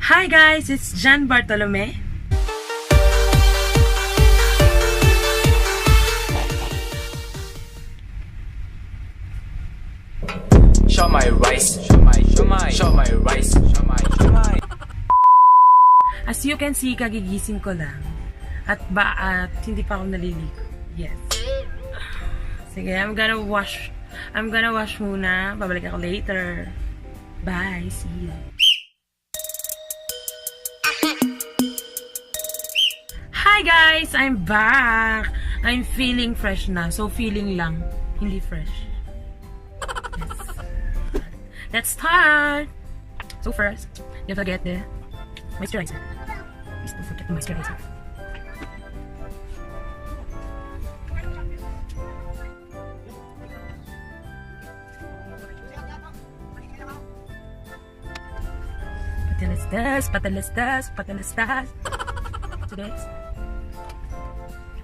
Hi guys, it's Bartolome. Show my rice, show my rice, show my. As you can see, kagigising ko lang. At hindi pa ako naliligo. Yes. Sige, I'm gonna wash muna. Babalik ako later. Bye, see you. Hi guys, I'm back. I'm feeling fresh na. So feeling lang, hindi fresh. Yes. Let's start. So first, you have to get the moisturizer. Please don't forget the moisturizer. Patalastas. Today's.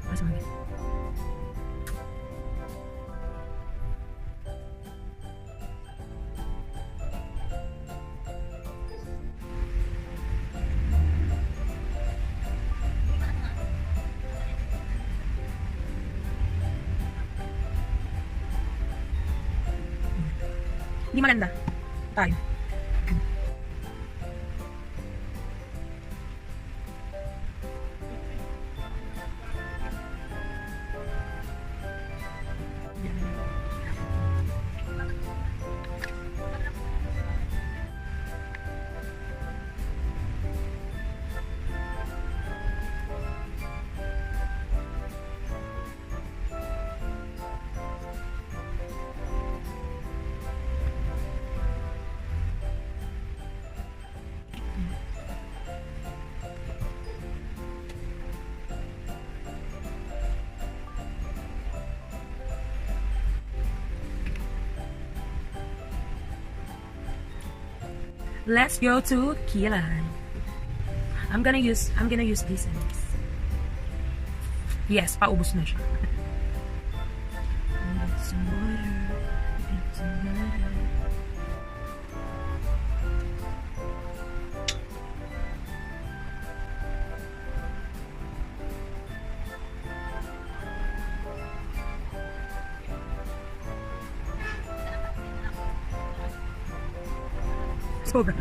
Where's my name? Hindi maganda. Tayo. Let's go to Kilay. I'm gonna use this and this. Yes, paubos na siya. Some water. Sobra.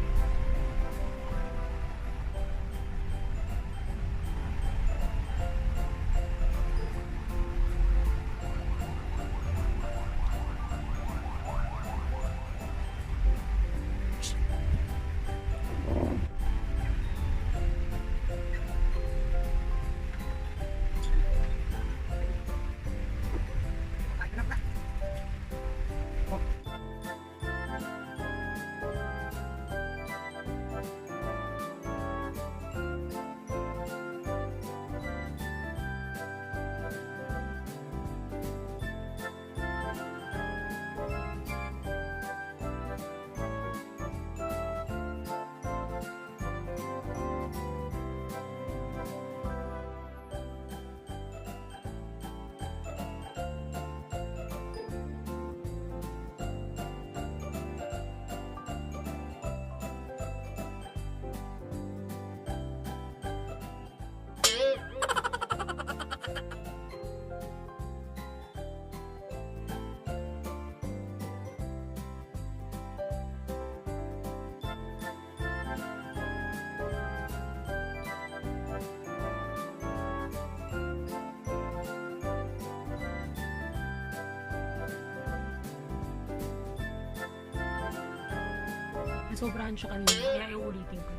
Sobrahan siya kanina, kaya iulitin ko.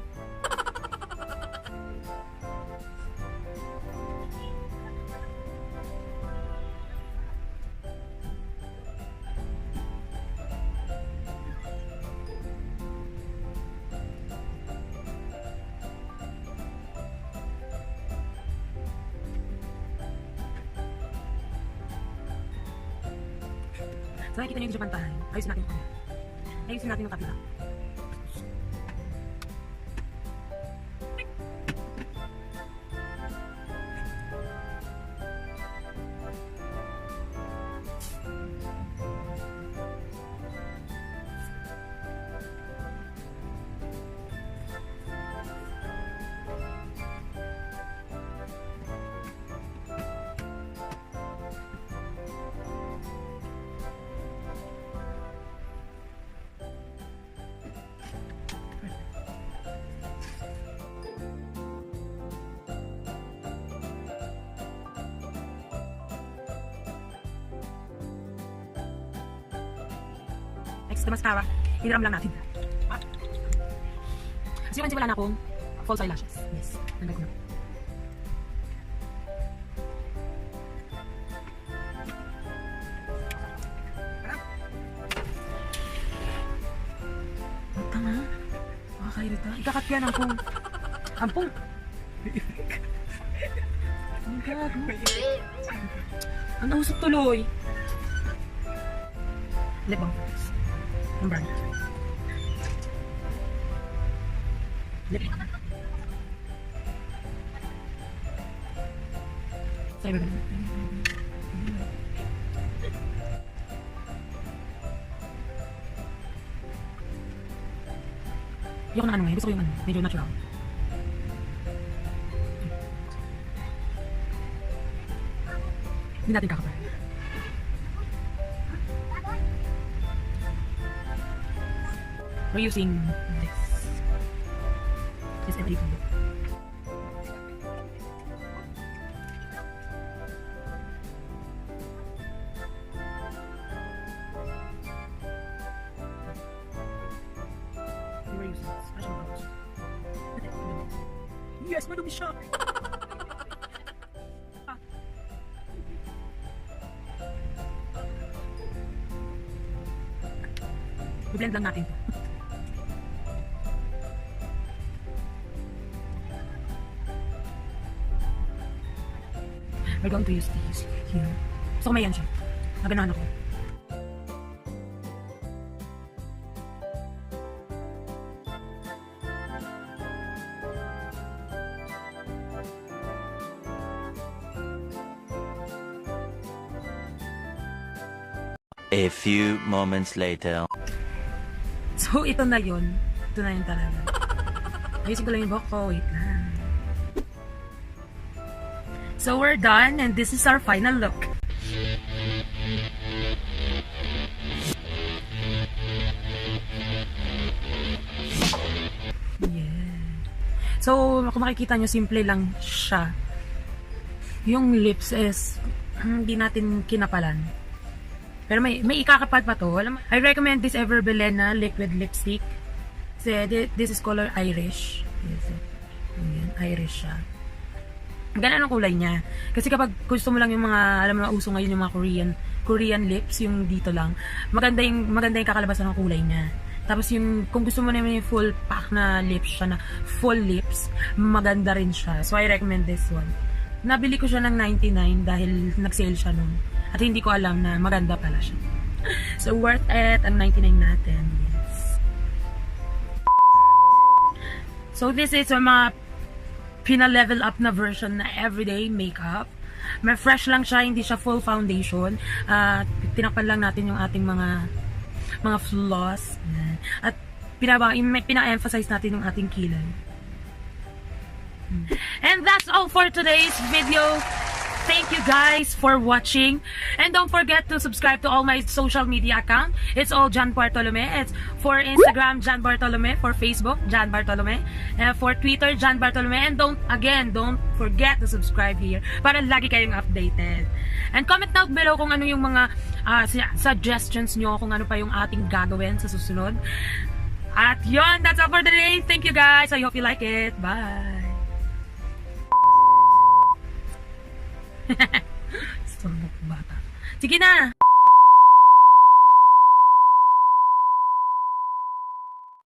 So, nakikita niyo yung pantahan. Ayusin natin yung kamera. Ayusin natin yung kapila. the mascara. Hiniram lang natin. As you can see, wala na akong false eyelashes. Yes. Nagdag ko na. Tanga. Makakairita. Ikakat yan, ampung. Ampung. Oh my God. Ang nausap tuloy. Lip balm. Ang brand. Lip balm. Sorry, baby. Ayoko ng ano ngayon. Gusto ko yung ano. Medyo natural. Hindi natin kakapal. We're using this. This everything. We're using this. Special colors. Yes, madumi siya. I-blend lang natin to. We're going to use these here. So, may yan siya. Naganahan ako. A few moments later. So, ito na yun. Ito na yun talaga. Ayusin ko lang yung buhok ko. Wait lang. So, we're done and this is our final look. Yeah. So, kung makikita nyo, simple lang siya. Yung lips is hindi natin kinapalan. Pero may ikakapal pa to. I recommend this Everbelen na liquid lipstick. Kasi this is color Irish. Yes. Ayan, Irish siya. Ganun ang kulay niya. Kasi kapag gusto mo lang yung mga, alam mo, uso ngayon yung mga Korean lips, yung dito lang, maganda yung kakalabasan ng kulay niya. Tapos yung, kung gusto mo naman yung full pack na lips siya, na full lips, maganda rin siya. So I recommend this one. Nabili ko siya ng 99 dahil nag-sale siya nun. At hindi ko alam na maganda pala siya. So worth it ang 99 natin. Yes. So this is yung mga pina-level up na version na everyday makeup. May fresh lang siya, hindi siya full foundation. Tinakpan lang natin yung ating mga flaws. At pina-emphasize natin yung ating kilay. And that's all for today's video. Thank you guys for watching. And don't forget to subscribe to all my social media account. It's all Jan Bartolome. It's for Instagram, Jan Bartolome. For Facebook, Jan Bartolome. And for Twitter, Jan Bartolome. And don't forget to subscribe here para lagi kayong updated. And comment down below kung ano yung mga suggestions nyo, kung ano pa yung ating gagawin sa susunod. At yun, that's all for today. Thank you guys. I hope you like it. Bye. Bata. Sige na!